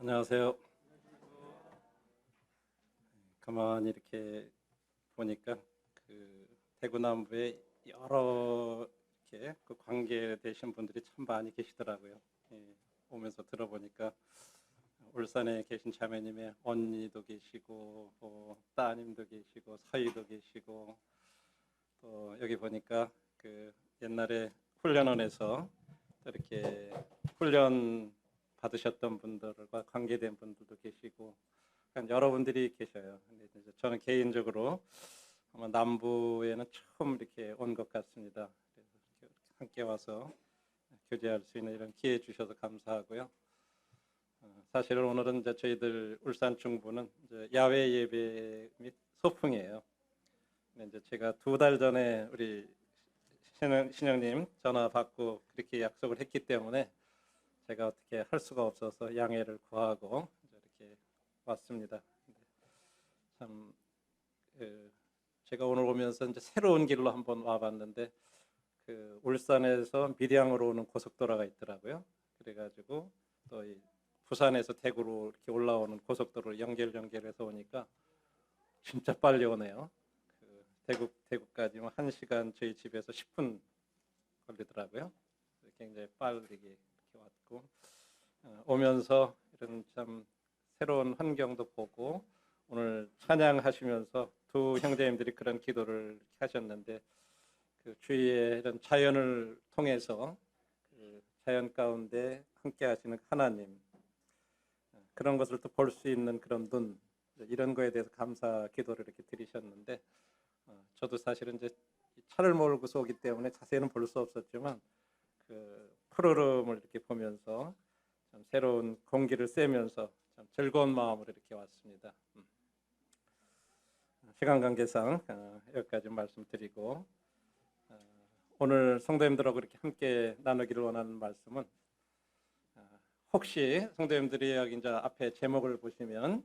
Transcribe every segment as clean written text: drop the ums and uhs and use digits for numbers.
안녕하세요. 가만히 이렇게 보니까 그 대구 남부에 여러 이렇게 그 관계되신 분들이 참 많이 계시더라고요. 예, 오면서 들어보니까 울산에 계신 자매님의 언니도 계시고, 따님도 계시고, 사위도 계시고, 또 여기 보니까 그 옛날에 훈련원에서 이렇게 훈련 받으셨던 분들과 관계된 분들도 계시고, 그러니까 여러분들이 계셔요. 근데 이제 저는 개인적으로 아마 남부에는 처음 이렇게 온 것 같습니다. 그래서 이렇게 함께 와서 교제할 수 있는 이런 기회 주셔서 감사하고요. 사실은 오늘은 이제 저희들 울산 중부는 이제 야외 예배 및 소풍이에요. 근데 이제 제가 2달 전에 우리 신영님 전화 받고 그렇게 약속을 했기 때문에 제가 어떻게 할 수가 없어서 양해를 구하고 이렇게 왔습니다. 참 제가 오늘 오면서 이제 새로운 길로 한번 와봤는데 그 울산에서 밀양으로 오는 고속도로가 있더라고요. 그래가지고 또 이 부산에서 대구로 이렇게 올라오는 고속도로 연결해서 오니까 진짜 빨리 오네요. 그 대구까지 1시간 저희 집에서 10분 걸리더라고요. 굉장히 빠르게 이렇게 왔고 오면서 이런 참 새로운 환경도 보고 오늘 찬양하시면서 두 형제님들이 그런 기도를 하셨는데 그 주위에 이런 자연을 통해서 그 자연 가운데 함께 하시는 하나님 그런 것을 또 볼 수 있는 그런 눈 이런 거에 대해서 감사 기도를 이렇게 드리셨는데 저도 사실은 이제 차를 몰고서 오기 때문에 자세히는 볼 수 없었지만 그 푸르름을 이렇게 보면서 참 새로운 공기를 쐬면서 참 즐거운 마음으로 이렇게 왔습니다. 시간 관계상 여기까지 말씀드리고 오늘 성도님들하고 이렇게 함께 나누기를 원하는 말씀은 혹시 성도님들이 여기 이제 앞에 제목을 보시면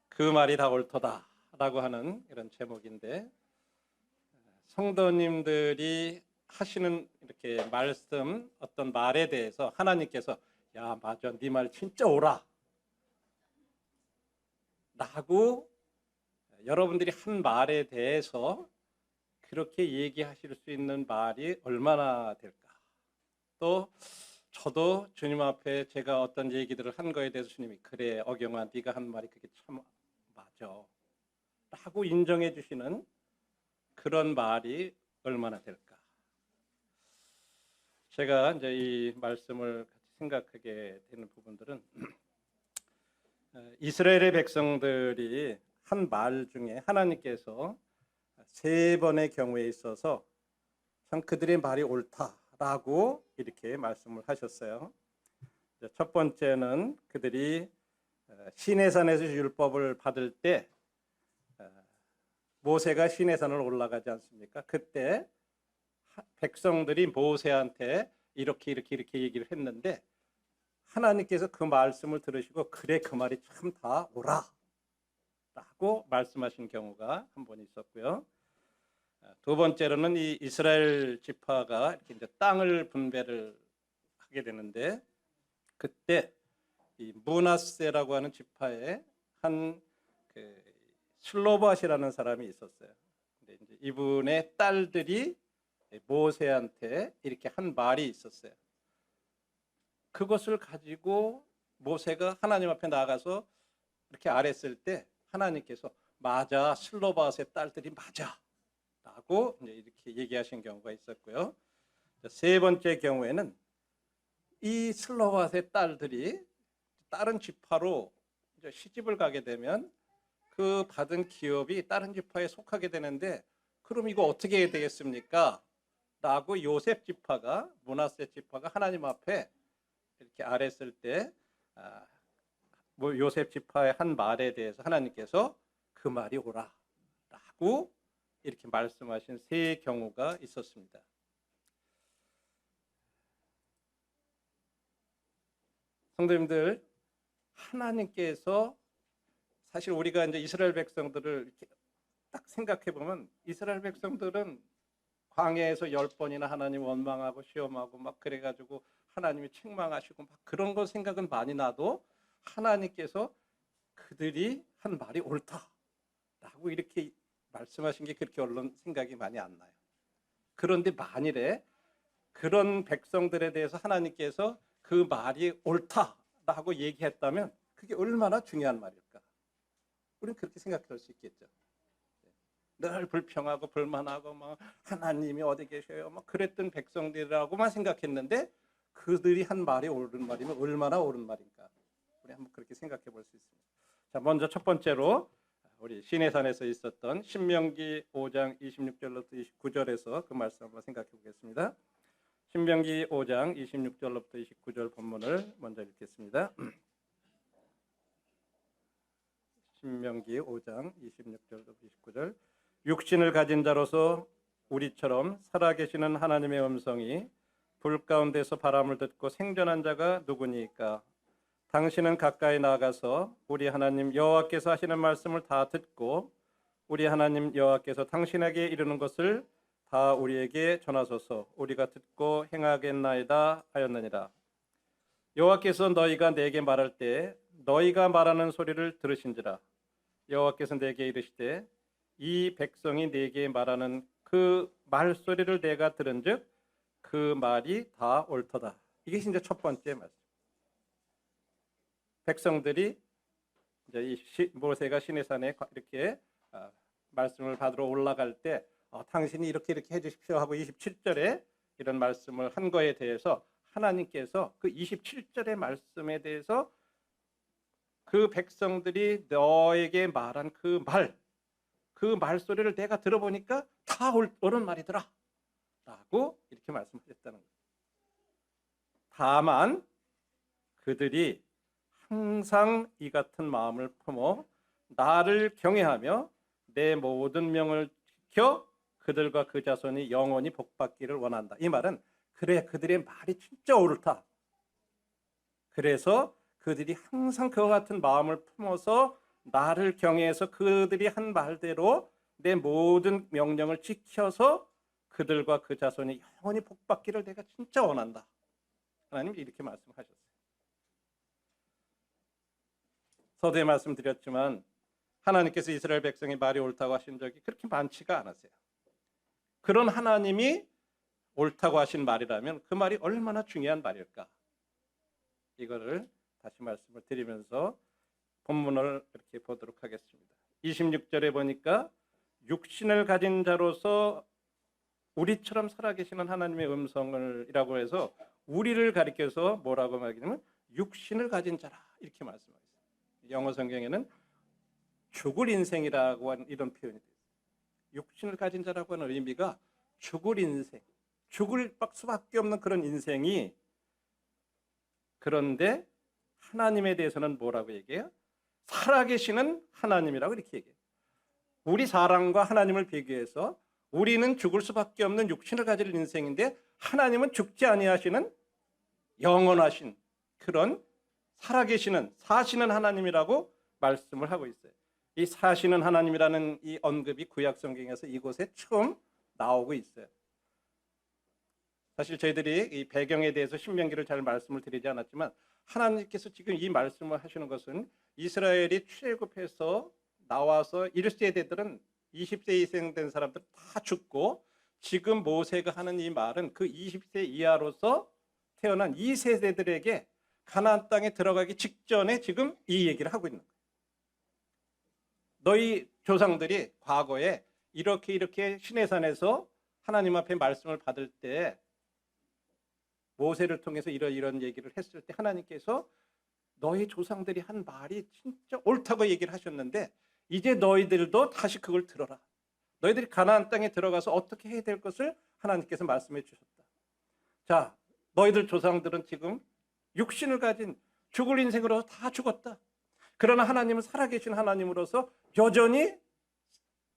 그 말이 다 옳도다라고 하는 이런 제목인데 성도님들이 하시는 이렇게 말씀 어떤 말에 대해서 하나님께서 야 맞아 네 말 진짜 옳아 라고 여러분들이 한 말에 대해서 그렇게 얘기하실 수 있는 말이 얼마나 될까. 또 저도 주님 앞에 제가 어떤 얘기들을 한 거에 대해서 주님이 그래 어경아 네가 한 말이 그게 참 맞아 라고 인정해 주시는 그런 말이 얼마나 될까. 제가 이제 이 말씀을 같이 생각하게 되는 부분들은 이스라엘의 백성들이 한 말 중에 하나님께서 3번의 경우에 있어서 참 그들의 말이 옳다라고 이렇게 말씀을 하셨어요. 첫 번째는 그들이 시내산에서 율법을 받을 때 모세가 시내산을 올라가지 않습니까? 그때 백성들이 모세한테 이렇게 얘기를 했는데 하나님께서 그 말씀을 들으시고 그래 그 말이 참 다 옳아 라고 말씀하신 경우가 한 번 있었고요. 두 번째로는 이 이스라엘 지파가 이렇게 이제 땅을 분배를 하게 되는데 그때 이 므낫세라고 하는 지파에 한 그 슬로밧이라는 사람이 있었어요. 근데 이제 이분의 딸들이 모세한테 이렇게 한 말이 있었어요. 그것을 가지고 모세가 하나님 앞에 나가서 이렇게 아랬을 때 하나님께서 맞아 슬로밧의 딸들이 맞아 라고 이렇게 얘기하신 경우가 있었고요. 세 번째 경우에는 이 슬로밧의 딸들이 다른 지파로 이제 시집을 가게 되면 그 받은 기업이 다른 지파에 속하게 되는데 그럼 이거 어떻게 해야 되겠습니까? 라고 요셉 지파가 므낫세 지파가 하나님 앞에 이렇게 아랬을 때 요셉 지파의 한 말에 대해서 하나님께서 그 말이 옳아 라고 이렇게 말씀하신 3경우가 있었습니다. 성도님들 하나님께서 사실 우리가 이제 이스라엘 백성들을 이렇게 딱 생각해 보면 이스라엘 백성들은 광야에서 10번이나 하나님 원망하고 시험하고 막 그래가지고 하나님이 책망하시고 막 그런 거 생각은 많이 나도 하나님께서 그들이 한 말이 옳다라고 이렇게 말씀하신 게 그렇게 얼른 생각이 많이 안 나요. 그런데 만일에 그런 백성들에 대해서 하나님께서 그 말이 옳다라고 얘기했다면 그게 얼마나 중요한 말일까? 우리는 그렇게 생각할 수 있겠죠. 늘 불평하고 불만하고 막 하나님이 어디 계셔요? 막 그랬던 백성들이라고만 생각했는데 그들이 한 말이 옳은 말이면 얼마나 옳은 말인가? 우리 한번 그렇게 생각해 볼 수 있습니다. 자, 먼저 첫 번째로 우리 시내산에서 있었던 신명기 5장 26절부터 29절에서 그 말씀 한번 생각해 보겠습니다. 신명기 5장 26절부터 29절 본문을 먼저 읽겠습니다. 신명기 5장 26절부터 29절. 육신을 가진 자로서 우리처럼 살아계시는 하나님의 음성이 불 가운데서 바람을 듣고 생존한 자가 누구니까? 당신은 가까이 나가서 우리 하나님 여호와께서 하시는 말씀을 다 듣고 우리 하나님 여호와께서 당신에게 이르는 것을 다 우리에게 전하소서. 우리가 듣고 행하겠나이다 하였느니라. 여호와께서 너희가 내게 말할 때 너희가 말하는 소리를 들으신지라. 여호와께서 내게 이르시되 이 백성이 내게 말하는 그 말소리를 내가 들은즉 그 말이 다 옳도다. 이게 이제 첫 번째 말씀. 백성들이 이제 모세가 시내산에 이렇게 말씀을 받으러 올라갈 때 당신이 이렇게 해주십시오 하고 27절에 이런 말씀을 한 거에 대해서 하나님께서 그 27절의 말씀에 대해서 그 백성들이 너에게 말한 그 말소리를 내가 들어보니까 다 옳은 말이더라 라고 이렇게 말씀하셨다는 거예요. 다만 그들이 항상 이 같은 마음을 품어 나를 경외하며 내 모든 명을 지켜 그들과 그 자손이 영원히 복받기를 원한다. 이 말은 그래 그들의 말이 진짜 옳다. 그래서 그들이 항상 그와 같은 마음을 품어서 나를 경외해서 그들이 한 말대로 내 모든 명령을 지켜서 그들과 그 자손이 영원히 복받기를 내가 진짜 원한다. 하나님 이렇게 말씀하셨어요. 서두에 말씀드렸지만 하나님께서 이스라엘 백성이 말이 옳다고 하신 적이 그렇게 많지가 않으세요. 그런 하나님이 옳다고 하신 말이라면 그 말이 얼마나 중요한 말일까? 이거를 다시 말씀을 드리면서 본문을 이렇게 보도록 하겠습니다. 26절에 보니까 육신을 가진 자로서 우리처럼 살아계시는 하나님의 음성을 이라고 해서 우리를 가리켜서 뭐라고 말하냐면 육신을 가진 자라 이렇게 말씀하셨어요. 영어 성경에는 죽을 인생이라고 하는 이런 표현이 돼요. 육신을 가진 자라고 하는 의미가 죽을 인생, 죽을 수밖에 없는 그런 인생이, 그런데 하나님에 대해서는 뭐라고 얘기해요? 살아계시는 하나님이라고 이렇게 얘기해요. 우리 사람과 하나님을 비교해서 우리는 죽을 수밖에 없는 육신을 가질 인생인데 하나님은 죽지 아니하시는 영원하신 그런 살아계시는 사시는 하나님이라고 말씀을 하고 있어요. 이 사시는 하나님이라는 이 언급이 구약 성경에서 이곳에 처음 나오고 있어요. 사실 저희들이 이 배경에 대해서 신명기를 잘 말씀을 드리지 않았지만 하나님께서 지금 이 말씀을 하시는 것은 이스라엘이 출애굽해서 나와서 1세대들은 20세 이상 된 사람들 다 죽고 지금 모세가 하는 이 말은 그 20세 이하로서 태어난 2세대들에게 가나안 땅에 들어가기 직전에 지금 이 얘기를 하고 있는 거예요. 너희 조상들이 과거에 이렇게 시내산에서 하나님 앞에 말씀을 받을 때 모세를 통해서 이런 얘기를 했을 때 하나님께서 너희 조상들이 한 말이 진짜 옳다고 얘기를 하셨는데 이제 너희들도 다시 그걸 들어라. 너희들이 가나안 땅에 들어가서 어떻게 해야 될 것을 하나님께서 말씀해 주셨다. 자, 너희들 조상들은 지금 육신을 가진 죽을 인생으로 다 죽었다. 그러나 하나님은 살아계신 하나님으로서 여전히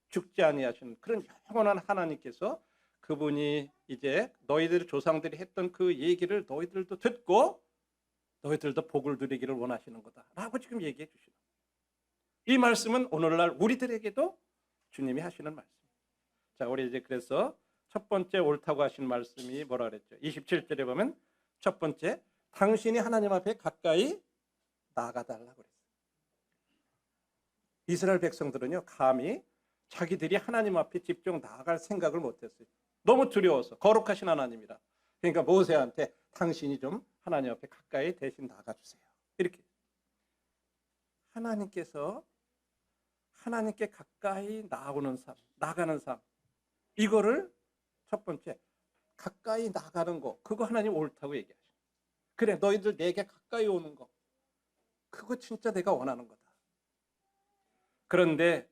죽지 아니하시는 그런 영원한 하나님께서 그분이 이제 너희들 조상들이 했던 그 얘기를 너희들도 듣고 너희들도 복을 누리기를 원하시는 거다라고 지금 얘기해 주시는 이 말씀은 오늘날 우리들에게도 주님이 하시는 말씀. 자, 우리 이제 그래서 첫 번째 옳다고 하신 말씀이 뭐라 그랬죠? 27절에 보면 첫 번째, 당신이 하나님 앞에 가까이 나가달라고 그랬어요. 이스라엘 백성들은요, 감히 자기들이 하나님 앞에 직접 나아갈 생각을 못했어요. 너무 두려워서. 거룩하신 하나님이라. 그러니까 모세한테 당신이 좀 하나님 앞에 가까이 대신 나가주세요. 이렇게. 하나님께 가까이 나가는 삶. 이거를 첫 번째, 가까이 나가는 거, 그거 하나님 옳다고 얘기하셔. 그래, 너희들 내게 가까이 오는 거, 그거 진짜 내가 원하는 거다. 그런데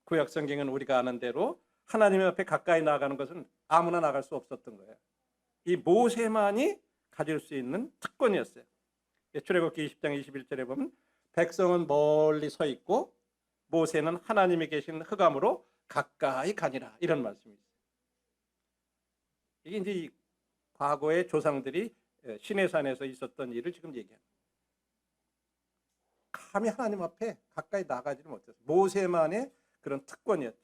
구약 성경은 우리가 아는 대로 하나님 앞에 가까이 나가는 것은 아무나 나갈 수 없었던 거예요. 이 모세만이 가질 수 있는 특권이었어요. 출애굽기 20장 21절에 보면 백성은 멀리 서 있고 모세는 하나님이 계신 흑암으로 가까이 가니라, 이런 말씀이 있어요. 이게 이제 과거의 조상들이 시내산에서 있었던 일을 지금 얘기합니다. 감히 하나님 앞에 가까이 나가지를 못했어요. 모세만의 그런 특권이었죠.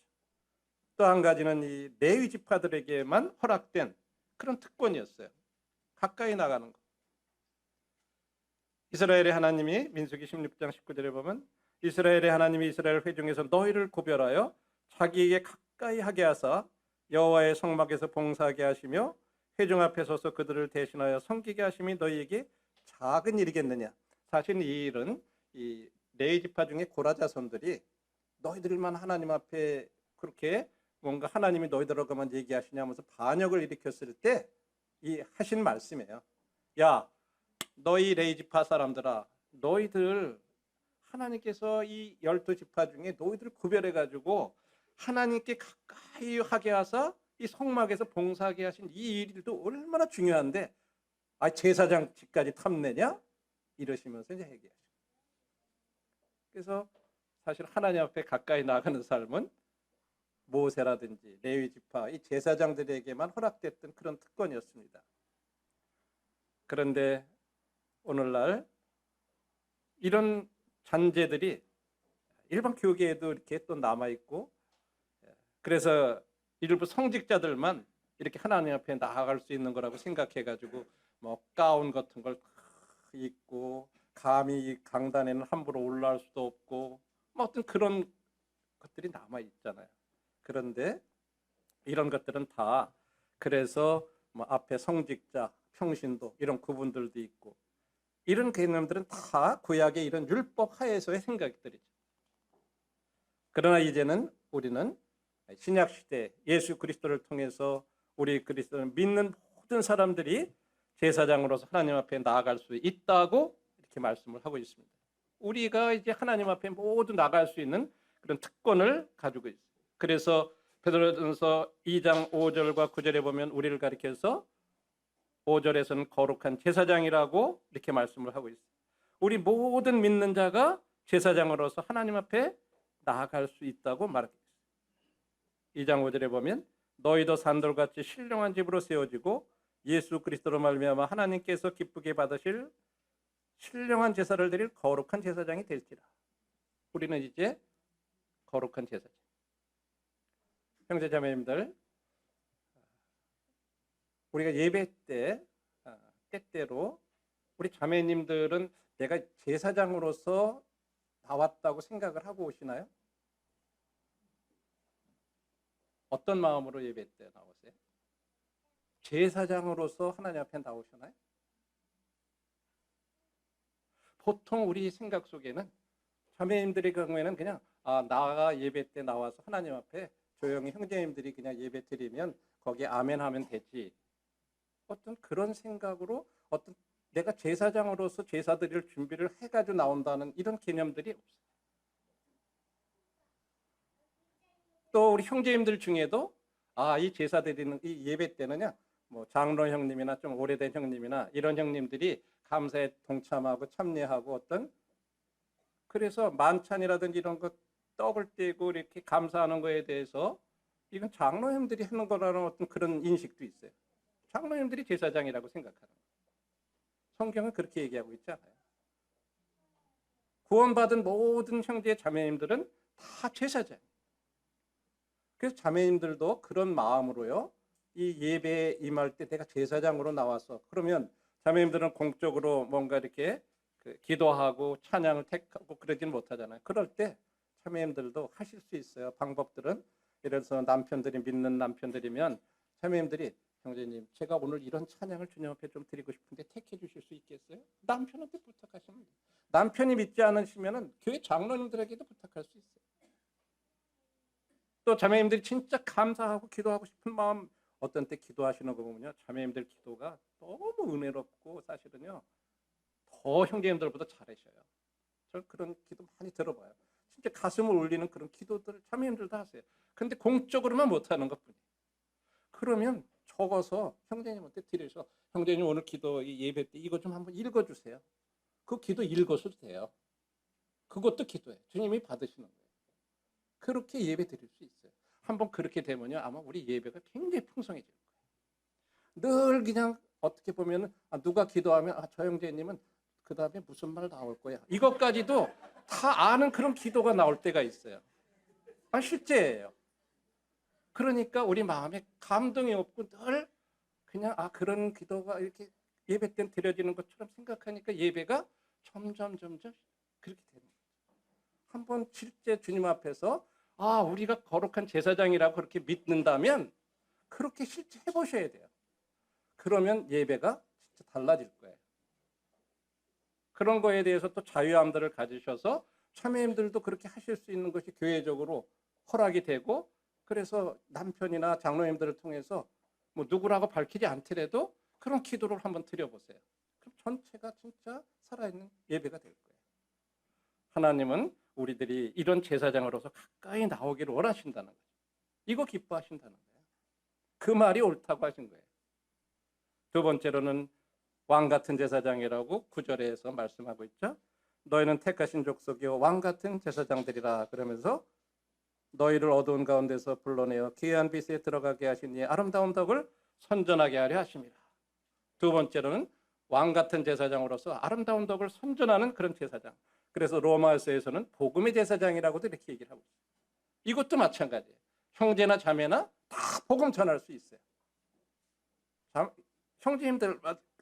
또 한 가지는 이 레위 지파들에게만 허락된 그런 특권이었어요. 가까이 나가는 거. 이스라엘의 하나님이 민수기 16장 19절에 보면 이스라엘의 하나님이 이스라엘 회중에서 너희를 구별하여 자기에게 가까이 하게 하사 여호와의 성막에서 봉사하게 하시며 회중 앞에 서서 그들을 대신하여 섬기게 하심이 너희에게 작은 일이겠느냐. 사실 이 일은 이 레위 지파 중에 고라 자손들이 너희들만 하나님 앞에 그렇게 뭔가 하나님이 너희들하고만 얘기하시냐면서 반역을 일으켰을 때 이 하신 말씀이에요. 야, 너희 레위 지파 사람들아, 너희들 하나님께서 이 12지파 중에 너희들을 구별해가지고 하나님께 가까이 하게 하사 이 성막에서 봉사하게 하신 이 일도 얼마나 중요한데 제사장직까지 탐내냐? 이러시면서 이제 얘기하죠. 그래서 사실 하나님 앞에 가까이 나가는 삶은 모세라든지 레위 지파 이 제사장들에게만 허락됐던 그런 특권이었습니다. 그런데 오늘날 이런 잔재들이 일반 교계에도 이렇게 또 남아있고, 그래서 일부 성직자들만 이렇게 하나님 앞에 나아갈 수 있는 거라고 생각해가지고 뭐 가운 같은 걸 입고 감히 강단에는 함부로 올라갈 수도 없고 뭐 어떤 그런 것들이 남아있잖아요. 그런데 이런 것들은 다 그래서 뭐 앞에 성직자, 평신도 이런 구분들도 있고 이런 개념들은 다 구약의 이런 율법 하에서의 생각들이죠. 그러나 이제는 우리는 신약 시대 예수 그리스도를 통해서 우리 그리스도를 믿는 모든 사람들이 제사장으로서 하나님 앞에 나아갈 수 있다고 이렇게 말씀을 하고 있습니다. 우리가 이제 하나님 앞에 모두 나갈 수 있는 그런 특권을 가지고 있어요. 그래서 베드로전서 2장 5절과 9절에 보면 우리를 가리켜서 5절에서는 거룩한 제사장이라고 이렇게 말씀을 하고 있어요. 우리 모든 믿는 자가 제사장으로서 하나님 앞에 나아갈 수 있다고 말하고 있어요. 2장 5절에 보면 너희도 산돌같이 신령한 집으로 세워지고 예수 그리스도로 말미암아 하나님께서 기쁘게 받으실 신령한 제사를 드릴 거룩한 제사장이 될지라. 우리는 이제 거룩한 제사장. 형제 자매님들, 우리가 예배 때 때때로 우리 자매님들은 내가 제사장으로서 나왔다고 생각을 하고 오시나요? 어떤 마음으로 예배 때 나오세요? 제사장으로서 하나님 앞에 나오시나요? 보통 우리 생각 속에는 자매님들의 경우에는 그냥 나가 예배 때 나와서 하나님 앞에 조용히 형제님들이 그냥 예배 드리면 거기에 아멘 하면 되지. 어떤 그런 생각으로 어떤 내가 제사장으로서 제사 드릴 준비를 해가지고 나온다는 이런 개념들이 없어요. 또 우리 형제님들 중에도 이 제사 드리는 이 예배 때는요, 뭐 장로 형님이나 좀 오래된 형님이나 이런 형님들이 감사에 동참하고 참여하고 어떤 그래서 만찬이라든지 이런 것 떡을 떼고 이렇게 감사하는 거에 대해서 이건 장로님들이 하는 거라는 어떤 그런 인식도 있어요. 장로님들이 제사장이라고 생각하는 거예요. 성경은 그렇게 얘기하고 있지 않아요. 구원받은 모든 형제 자매님들은 다 제사장. 그래서 자매님들도 그런 마음으로요, 이 예배에 임할 때 내가 제사장으로 나와서 그러면 자매님들은 공적으로 뭔가 이렇게 기도하고 찬양을 택하고 그러지는 못하잖아요. 그럴 때 참여님들도 하실 수 있어요. 방법들은. 예를 들어서 남편들이 믿는 남편들이면 참여님들이 형제님 제가 오늘 이런 찬양을 주님 앞에 좀 드리고 싶은데 택해 주실 수 있겠어요? 남편한테 부탁하시면 돼요. 남편이 믿지 않으시면 교회 장로님들에게도 부탁할 수 있어요. 또 자매님들이 진짜 감사하고 기도하고 싶은 마음 어떤 때 기도하시는 거 보면요. 자매님들 기도가 너무 은혜롭고 사실은요. 더 형제님들보다 잘하셔요. 저 그런 기도 많이 들어봐요. 진짜 가슴을 울리는 그런 기도들을 자매님들도 하세요. 근데 공적으로만 못하는 것뿐이에요. 그러면 적어서 형제님한테 드려서 형제님 오늘 기도 예배 때 이거 좀 한번 읽어주세요. 그 기도 읽어도 돼요. 그것도 기도예요. 주님이 받으시는 거예요. 그렇게 예배 드릴 수 있어요. 한번 그렇게 되면요 아마 우리 예배가 굉장히 풍성해질 거예요. 늘 그냥 어떻게 보면 누가 기도하면 저 형제님은 그 다음에 무슨 말 나올 거야. 이것까지도 다 아는 그런 기도가 나올 때가 있어요. 실제예요. 그러니까 우리 마음에 감동이 없고 늘 그냥 그런 기도가 이렇게 예배 때 드려지는 것처럼 생각하니까 예배가 점점 그렇게 되는 거예요. 한번 실제 주님 앞에서 우리가 거룩한 제사장이라고 그렇게 믿는다면 그렇게 실제 해보셔야 돼요. 그러면 예배가 진짜 달라질 거예요. 그런 거에 대해서 또 자유함들을 가지셔서 참여님들도 그렇게 하실 수 있는 것이 교회적으로 허락이 되고 그래서 남편이나 장로님들을 통해서 뭐 누구라고 밝히지 않더라도 그런 기도를 한번 드려보세요. 그럼 전체가 진짜 살아있는 예배가 될 거예요. 하나님은 우리들이 이런 제사장으로서 가까이 나오기를 원하신다는 거죠. 이거 기뻐하신다는 거예요. 그 말이 옳다고 하신 거예요. 두 번째로는 왕 같은 제사장이라고 9절에서 말씀하고 있죠. 너희는 택하신 족속이요 왕 같은 제사장들이라 그러면서 너희를 어두운 가운데서 불러내어 기이한 빛에 들어가게 하신 이 아름다운 덕을 선전하게 하려 하심이라. 두 번째로는 왕 같은 제사장으로서 아름다운 덕을 선전하는 그런 제사장. 그래서 로마서에서는 복음의 제사장이라고도 이렇게 얘기를 하고 있어요. 이것도 마찬가지예요. 형제나 자매나 다 복음 전할 수 있어요. 형제님들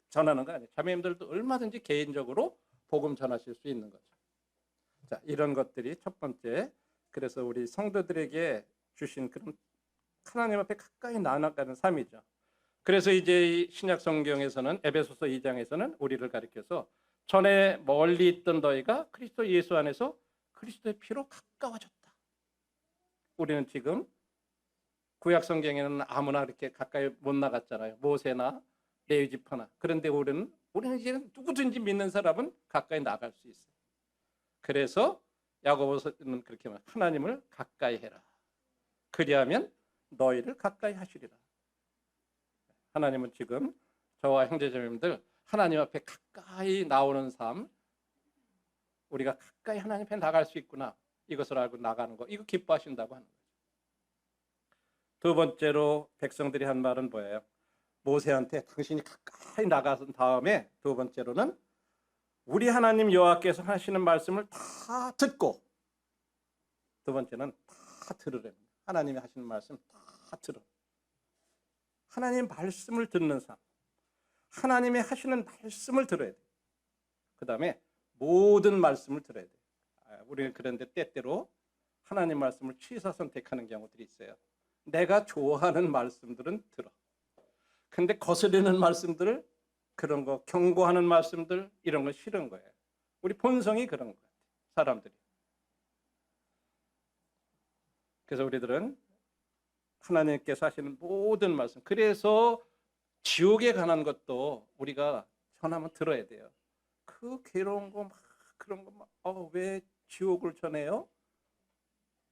전하는 거 아니에요. 자매님들도 얼마든지 개인적으로 복음 전하실 수 있는 거죠. 자, 이런 것들이 첫 번째. 그래서 우리 성도들에게 주신 그런 하나님 앞에 가까이 나아가는 삶이죠. 그래서 이제 신약 성경에서는 에베소서 2장에서는 우리를 가리켜서 전에 멀리 있던 너희가 그리스도 예수 안에서 그리스도의 피로 가까워졌다. 우리는 지금 구약 성경에는 아무나 이렇게 가까이 못 나갔잖아요. 모세나 레위 지파나. 그런데 우리는 이제 누구든지 믿는 사람은 가까이 나갈 수 있어요. 그래서 야고보서는 그렇게 말해요. 하나님을 가까이 해라. 그리하면 너희를 가까이 하시리라. 하나님은 지금 저와 형제자매님들 하나님 앞에 가까이 나오는 삶, 우리가 가까이 하나님 앞에 나갈 수 있구나, 이것을 알고 나가는 거, 이거 기뻐하신다고 하는 거죠. 두 번째로 백성들이 한 말은 뭐예요? 모세한테 당신이 가까이 나가선 다음에 두 번째로는 우리 하나님 여호와께서 하시는 말씀을 다 듣고, 두 번째는 다 들으래요. 하나님이 하시는 말씀 다 들어. 하나님의 말씀을 듣는 삶, 하나님의 하시는 말씀을 들어야 돼. 그 다음에 모든 말씀을 들어야 돼. 우리는 그런데 때때로 하나님 말씀을 취사 선택하는 경우들이 있어요. 내가 좋아하는 말씀들은 들어. 근데 거스르는 말씀들을, 그런 거 경고하는 말씀들, 이런 거 싫은 거예요. 우리 본성이 그런 것 같아요. 사람들이. 그래서 우리들은 하나님께서 하시는 모든 말씀, 그래서 지옥에 관한 것도 우리가 전하면 들어야 돼요. 그 괴로운 거 막 그런 거 막 왜 지옥을 전해요?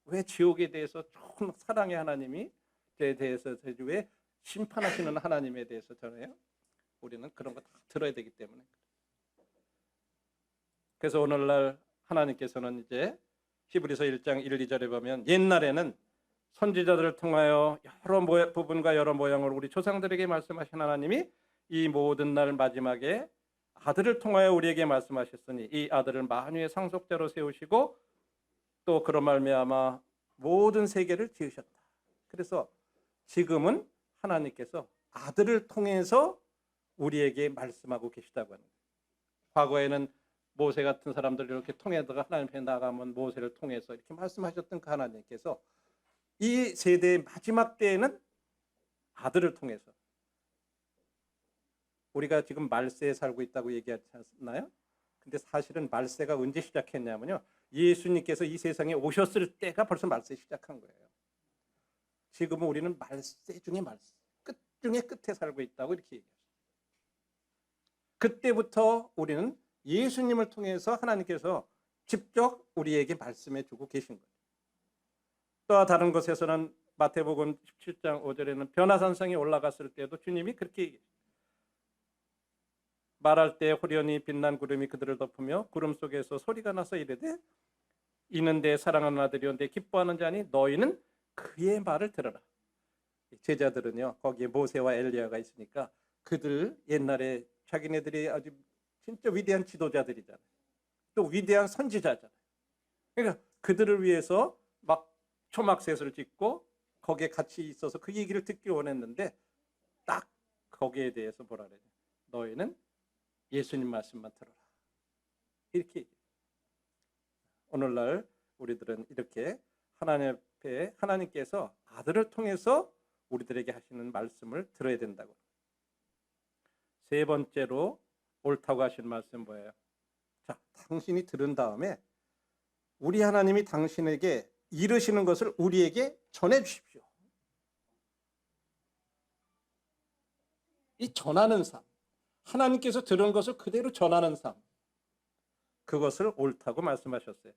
왜 지옥에 대해서 좀 사랑의 하나님이 대해서 왜 심판하시는 하나님에 대해서 전해요? 우리는 그런 거 다 들어야 되기 때문에. 그래서 오늘날 하나님께서는 이제 히브리서 1장 1, 2절에 보면 옛날에는 선지자들을 통하여 여러 부분과 여러 모양으로 우리 조상들에게 말씀하신 하나님이 이 모든 날 마지막에 아들을 통하여 우리에게 말씀하셨으니 이 아들을 만유의 상속자로 세우시고 또 그런 말미암아 모든 세계를 지으셨다. 그래서 지금은 하나님께서 아들을 통해서 우리에게 말씀하고 계시다고 하는 거예요. 과거에는 모세 같은 사람들 이렇게 통해다가 하나님 앞에 나가면 모세를 통해서 이렇게 말씀하셨던 그 하나님께서 이 세대의 마지막 때에는 아들을 통해서, 우리가 지금 말세에 살고 있다고 얘기하지 않나요? 근데 사실은 말세가 언제 시작했냐면요, 예수님께서 이 세상에 오셨을 때가 벌써 말세 시작한 거예요. 지금은 우리는 말세 중에 말세, 끝 중에 끝에 살고 있다고 이렇게 얘기해요. 그때부터 우리는 예수님을 통해서 하나님께서 직접 우리에게 말씀해 주고 계신 거예요. 또 다른 곳에서는 마태복음 17장 5절에는 변화산상에 올라갔을 때도 주님이 그렇게 얘기해요. 말할 때 호련히 빛난 구름이 그들을 덮으며 구름 속에서 소리가 나서 이르되 이는 내 사랑하는 아들이요 내 기뻐하는 자니 너희는 그의 말을 들어라. 제자들은요 거기에 모세와 엘리야가 있으니까 그들 옛날에 자기네들이 아주 진짜 위대한 지도자들이잖아요. 또 위대한 선지자잖아요. 그러니까 그들을 위해서 막 초막셋을 짓고 거기에 같이 있어서 그 얘기를 듣기 원했는데 딱 거기에 대해서 뭐라 그래요? 너희는 예수님 말씀만 들어라. 이렇게 오늘날 우리들은 이렇게 하나님 앞에 하나님께서 아들을 통해서 우리들에게 하시는 말씀을 들어야 된다고. 세 번째로 옳다고 하신 말씀 뭐예요? 자, 당신이 들은 다음에 우리 하나님이 당신에게 이르시는 것을 우리에게 전해 주십시오. 이 전하는 삶, 하나님께서 들은 것을 그대로 전하는 삶, 그것을 옳다고 말씀하셨어요.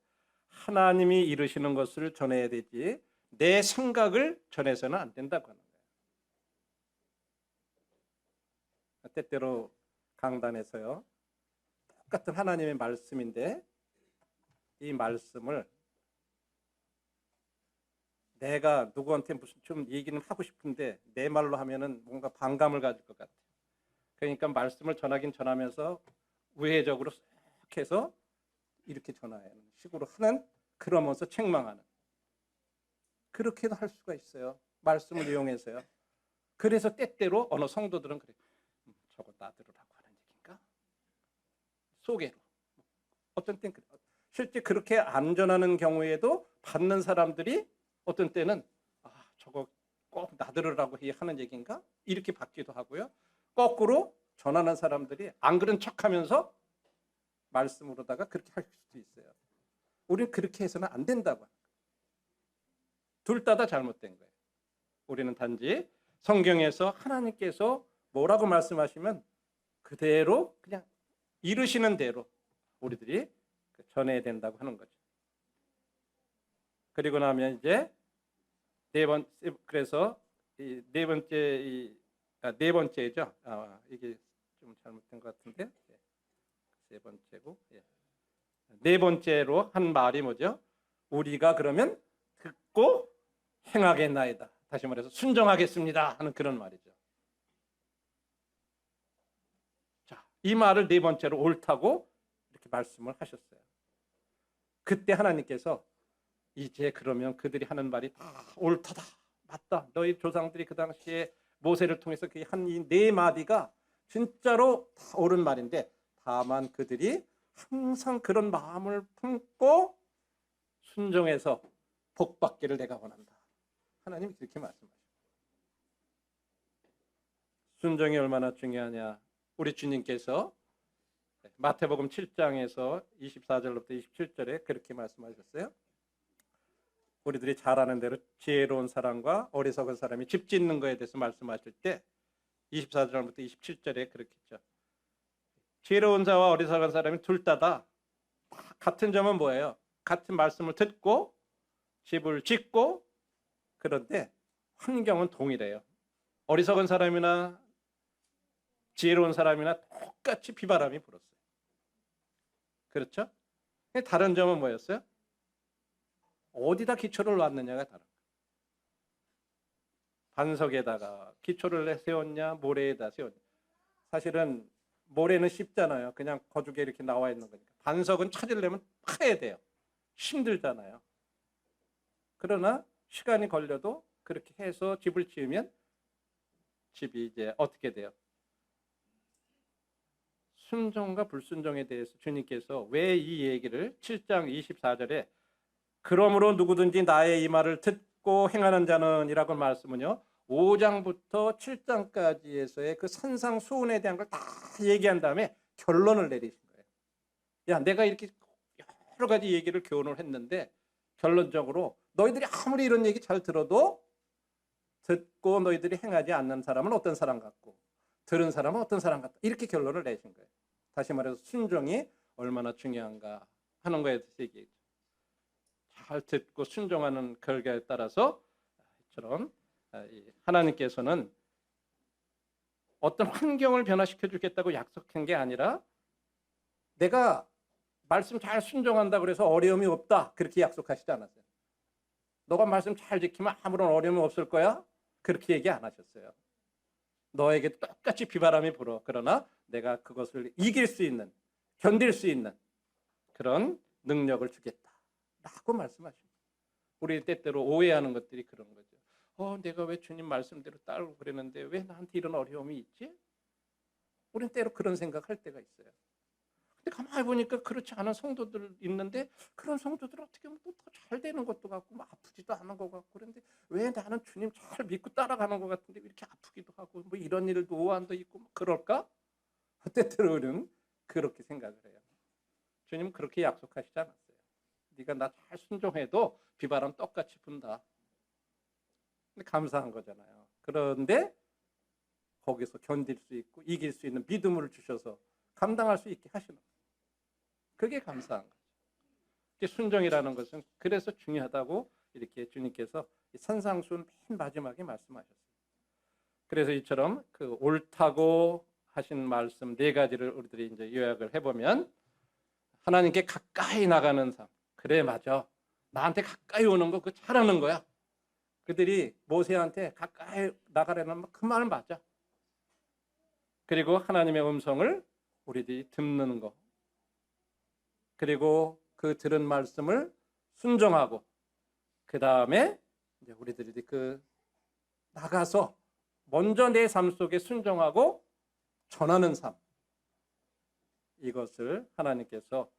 하나님이 이르시는 것을 전해야 되지 내 생각을 전해서는 안 된다고 하는 거예요. 때때로 강단에서요 똑같은 하나님의 말씀인데 이 말씀을 내가 누구한테 무슨 좀 얘기는 하고 싶은데 내 말로 하면은 뭔가 반감을 가질 것 같아요. 그러니까 말씀을 전하긴 전하면서 우회적으로 쏙 해서 이렇게 전하는 식으로 하는, 그러면서 책망하는, 그렇게도 할 수가 있어요. 말씀을 이용해서요. 그래서 때때로 어느 성도들은 그래, 저거 나 들으라고 하는 얘기인가? 소개로. 어떤 땐 그래. 실제 그렇게 안 전하는 경우에도 받는 사람들이 어떤 때는 저거 꼭 나 들으라고 하는 얘기인가? 이렇게 받기도 하고요. 거꾸로 전하는 사람들이 안 그런 척하면서 말씀으로다가 그렇게 할 수도 있어요. 우리는 그렇게 해서는 안 된다고. 둘 다 잘못된 거예요. 우리는 단지 성경에서 하나님께서 뭐라고 말씀하시면 그대로 그냥 이루시는 대로 우리들이 전해야 된다고 하는 거죠. 그리고 나면 이제 그래서 네 번째죠. 이게 좀 잘못된 것 같은데 세 번째고, 네 번째로 한 말이 뭐죠? 우리가 그러면 듣고 행하겠나이다. 다시 말해서 순종하겠습니다 하는 그런 말이죠. 자, 이 말을 네 번째로 옳다고 이렇게 말씀을 하셨어요. 그때 하나님께서 이제 그러면 그들이 하는 말이 다 옳다다, 맞다. 너희 조상들이 그 당시에 모세를 통해서 그 한 이 네 마디가 진짜로 다 옳은 말인데 다만 그들이 항상 그런 마음을 품고 순종해서 복받기를 내가 원한다. 하나님이 그렇게 말씀하십니다. 순종이 얼마나 중요하냐. 우리 주님께서 마태복음 7장에서 24절부터 27절에 그렇게 말씀하셨어요. 우리들이 잘 아는 대로 지혜로운 사람과 어리석은 사람이 집 짓는 거에 대해서 말씀하실 때 24절부터 27절에 그렇게 했죠. 지혜로운 자와 어리석은 사람이 둘 다 같은 점은 뭐예요? 같은 말씀을 듣고 집을 짓고, 그런데 환경은 동일해요. 어리석은 사람이나 지혜로운 사람이나 똑같이 비바람이 불었어요. 그렇죠? 다른 점은 뭐였어요? 어디다 기초를 놨느냐가 다른 거예요. 반석에다가 기초를 세웠냐, 모래에다 세웠냐. 사실은 모래는 쉽잖아요. 그냥 거죽에 이렇게 나와 있는 거니까. 반석은 찾으려면 파야 돼요. 힘들잖아요. 그러나 시간이 걸려도 그렇게 해서 집을 지으면 집이 이제 어떻게 돼요? 순종과 불순종에 대해서 주님께서 왜 이 얘기를 7장 24절에 그러므로 누구든지 나의 이 말을 듣고 행하는 자는 이라고 말씀은요 5장부터 7장까지에서의 그 산상수훈에 대한 걸 다 얘기한 다음에 결론을 내리신 거예요. 야, 내가 이렇게 여러 가지 얘기를 교훈을 했는데 결론적으로 너희들이 아무리 이런 얘기 잘 들어도 듣고 너희들이 행하지 않는 사람은 어떤 사람 같고 들은 사람은 어떤 사람 같다. 이렇게 결론을 내신 거예요. 다시 말해서 순종이 얼마나 중요한가 하는 거에 대해서 얘기했죠. 잘 듣고 순종하는 결과에 따라서 이처럼 하나님께서는 어떤 환경을 변화시켜 주겠다고 약속한 게 아니라 내가 말씀 잘 순종한다 그래서 어려움이 없다 그렇게 약속하시지 않았어요. 너가 말씀 잘 지키면 아무런 어려움이 없을 거야 그렇게 얘기 안 하셨어요. 너에게 똑같이 비바람이 불어. 그러나 내가 그것을 이길 수 있는 견딜 수 있는 그런 능력을 주겠다 라고 말씀하십니다. 우리 때때로 오해하는 것들이 그런 거죠. 내가 왜 주님 말씀대로 따르고 그랬는데 왜 나한테 이런 어려움이 있지? 우린 때로 그런 생각할 때가 있어요. 근데 가만히 보니까 그렇지 않은 성도들 있는데 그런 성도들 어떻게 보면 더 잘 되는 것도 같고 뭐 아프지도 않은 것 같고 그런데 왜 나는 주님 잘 믿고 따라가는 것 같은데 이렇게 아프기도 하고 뭐 이런 일도 오한도 있고 뭐 그럴까? 때때로는 그렇게 생각을 해요. 주님 그렇게 약속하시지 않았어요. 네가 나 잘 순종해도 비바람 똑같이 분다. 근데 감사한 거잖아요. 그런데 거기서 견딜 수 있고 이길 수 있는 믿음을 주셔서 감당할 수 있게 하시는 거예요. 그게 감사한 거죠. 순종이라는 것은 그래서 중요하다고 이렇게 주님께서 산상수훈 맨 마지막에 말씀하셨어요. 그래서 이처럼 그 옳다고 하신 말씀 네 가지를 우리들이 이제 요약을 해보면 하나님께 가까이 나가는 삶. 그래 맞아. 나한테 가까이 오는 거 그거 잘하는 거야. 그들이 모세한테 가까이 나가라는 그 말 맞아. 그리고 하나님의 음성을 우리들이 듣는 거. 그리고 그 들은 말씀을 순종하고 그 다음에 이제 우리들이 그 나가서 먼저 내 삶 속에 순종하고 전하는 삶. 이것을 하나님께서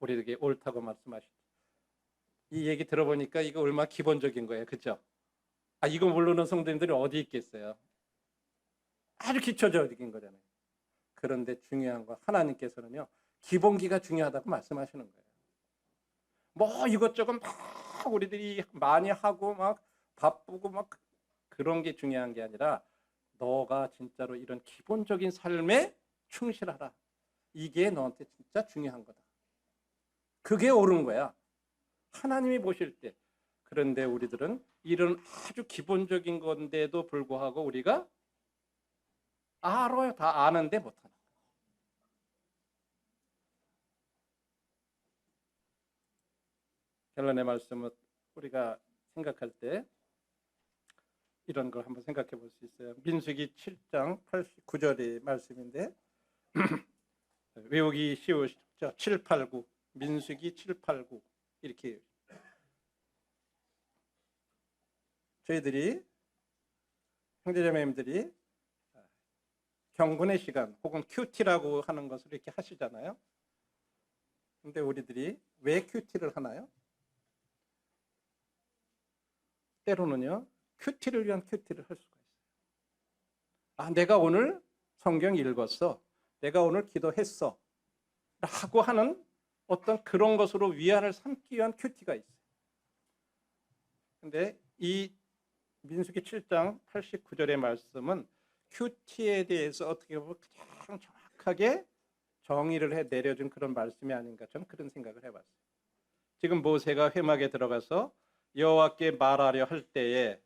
우리에게 옳다고 말씀하시죠. 이 얘기 들어보니까 이거 얼마나 기본적인 거예요. 그렇죠? 이거 모르는 성도님들이 어디 있겠어요. 아주 기초적인 거잖아요. 그런데 중요한 건 하나님께서는요. 기본기가 중요하다고 말씀하시는 거예요. 뭐 이것저것 막 우리들이 많이 하고 막 바쁘고 막 그런 게 중요한 게 아니라 너가 진짜로 이런 기본적인 삶에 충실하라. 이게 너한테 진짜 중요한 거다. 그게 옳은 거야. 하나님이 보실 때. 그런데 우리들은 이런 아주 기본적인 건데도 불구하고 우리가 알아요. 다 아는데 못하는 거야. 결론의 말씀은 우리가 생각할 때 이런 걸 한번 생각해 볼 수 있어요. 민수기 7장 89절의 말씀인데 외우기 쉬우시죠? 7, 8, 9 민수기 7, 8, 9 이렇게 저희들이 형제자매님들이 경건의 시간 혹은 큐티라고 하는 것을 이렇게 하시잖아요. 근데 우리들이 왜 큐티를 하나요? 때로는요 큐티를 위한 큐티를 할 수가 있어요. 내가 오늘 성경 읽었어. 내가 오늘 기도했어. 라고 하는 어떤 그런 것으로 위안을 삼기 위한 큐티가 있어요. 근데 이 민수기 7장 89절의 말씀은 큐티에 대해서 어떻게 보면 가장 정확하게 정의를 해 내려준 그런 말씀이 아닌가 저는 그런 생각을 해봤어요. 지금 모세가 회막에 들어가서 여호와께 말하려 할 때에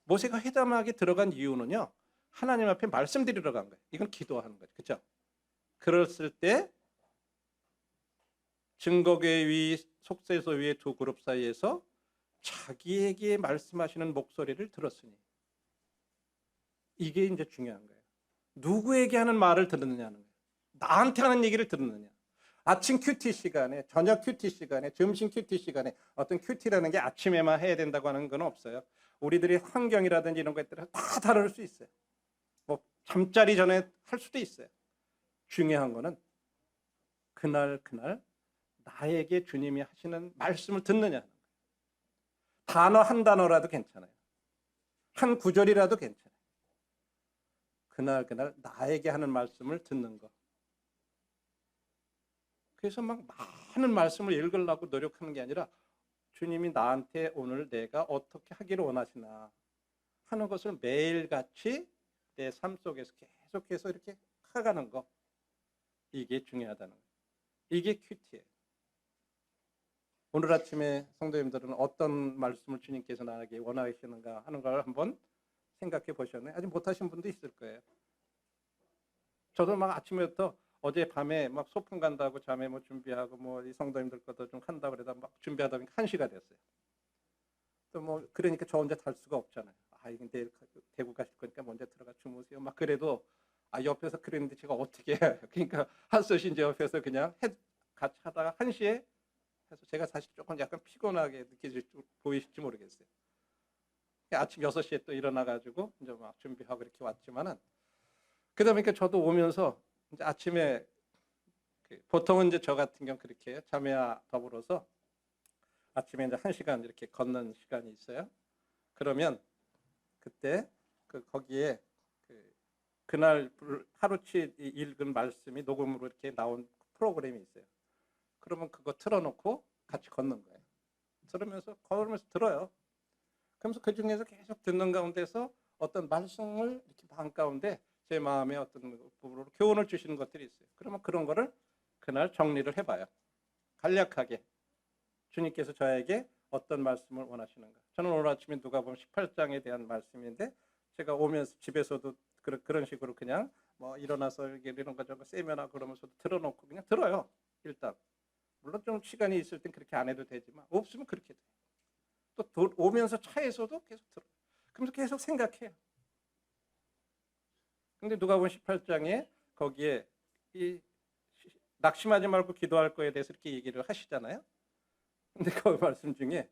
모세가 회막에 들어간 이유는요. 하나님 앞에 말씀드리러 간 거예요. 이건 기도하는 거죠. 그렇죠? 그랬을 때 증거궤 위 속세소 위의 두 그룹 사이에서 자기에게 말씀하시는 목소리를 들었으니 이게 이제 중요한 거예요. 누구에게 하는 말을 들었느냐는 거예요. 나한테 하는 얘기를 들었느냐. 아침 큐티 시간에, 저녁 큐티 시간에, 점심 큐티 시간에 어떤 큐티라는 게 아침에만 해야 된다고 하는 건 없어요. 우리들의 환경이라든지 이런 것들은 다 다를 수 있어요. 뭐 잠자리 전에 할 수도 있어요. 중요한 거는 그날 나에게 주님이 하시는 말씀을 듣느냐. 단어 한 단어라도 괜찮아요. 한 구절이라도 괜찮아요. 그날 나에게 하는 말씀을 듣는 거. 그래서 막 많은 말씀을 읽으려고 노력하는 게 아니라 주님이 나한테 오늘 내가 어떻게 하기를 원하시나 하는 것을 매일같이 내 삶 속에서 계속해서 이렇게 해가는 거. 이게 중요하다는 거예요. 이게 큐티예요. 오늘 아침에 성도님들은 어떤 말씀을 주님께서 나에게 원하시는가 하는 걸 한번 생각해 보셨나요? 아직 못하신 분도 있을 거예요. 저도 막 아침부터 어제 밤에 막 소풍 간다고 잠에 뭐 준비하고 뭐 이 성도님들 것도 좀 한다고 그러다 막 준비하다 보니까 1시가 됐어요. 또 뭐 그러니까 저 혼자 잘 수가 없잖아요. 아, 이게 내일 대구 가실 거니까 먼저 들어가 주무세요. 막 그래도 옆에서 그랬는데 제가 어떻게 해요. 그러니까 한소시 이제 옆에서 그냥 같이 하다가 1시에 해서 제가 사실 조금 약간 피곤하게 보이실지 모르겠어요. 아침 6시에 또 일어나가지고 이제 막 준비하고 이렇게 왔지만은 그러다 보니까 저도 오면서 이제 아침에 보통은 이제 저 같은 경우 그렇게 해요. 자매와 더불어서 아침에 이제 1시간 이렇게 걷는 시간이 있어요. 그러면 그때 거기에 그날 하루치 읽은 말씀이 녹음으로 이렇게 나온 프로그램이 있어요. 그러면 그거 틀어놓고 같이 걷는 거예요. 걸으면서 들어요. 그러면서 그 중에서 계속 듣는 가운데서 어떤 말씀을 이렇게 마음 가운데 제 마음에 어떤 부분으로 교훈을 주시는 것들이 있어요. 그러면 그런 거를 그날 정리를 해봐요. 간략하게 주님께서 저에게 어떤 말씀을 원하시는가. 저는 오늘 아침에 누가복음 18장에 대한 말씀인데 제가 오면서 집에서도 그런 식으로 그냥 뭐 일어나서 이런 거 저거 세면하고 그러면서도 틀어놓고 그냥 들어요. 일단 물론 좀 시간이 있을 땐 그렇게 안 해도 되지만 없으면 그렇게 돼요. 또 오면서 차에서도 계속 들어요. 그러면서 계속 생각해요. 근데 누가복음 18장에 거기에 이 낙심하지 말고 기도할 거에 대해서 이렇게 얘기를 하시잖아요. 근데 그 말씀 중에